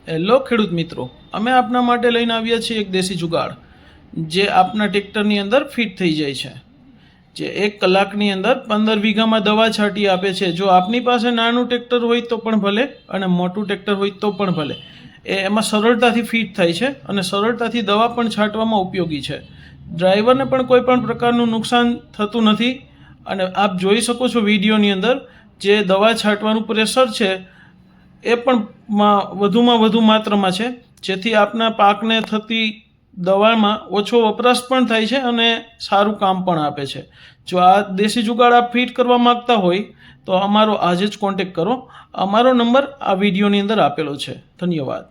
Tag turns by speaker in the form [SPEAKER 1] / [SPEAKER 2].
[SPEAKER 1] Hello ખેડૂત મિત્રો, અમે આપના માટે લઈને આવ્યા છીએ એક દેશી જુગાડ જે આપના ટ્રેક્ટરની અંદર ફિટ થઈ જાય છે, જે 1 કલાકની અંદર 15 વીઘામાં દવા છાંટી આપે છે। જો આપની પાસે નાનું ટ્રેક્ટર હોય તો પણ ભલે અને મોટું ટ્રેક્ટર હોય તો પણ ભલે, એમાં સરળતાથી ફિટ થાય છે અને સરળતાથી દવા પણ છાંટવામાં ઉપયોગી છે। ડ્રાઈવરને પણ કોઈ પણ પ્રકારનું નુકસાન થતું નથી અને આપ જોઈ શકો છો વિડીયોની અંદર જે દવા છાંટવાનું પ્રેશર છે એ પણ વધુમાં વધુ માત્રામાં છે, જેથી આપના પાકને થતી દવામાં ઓછો વપરાશ પણ થાય છે અને સારું કામ પણ આપે છે। જો આ દેશી જુગાડ આપ ફિટ કરવા માગતા હોય તો અમારો આજે જ કોન્ટેક્ટ કરો। અમારો નંબર આ વિડીયોની અંદર આપેલો છે। ધન્યવાદ।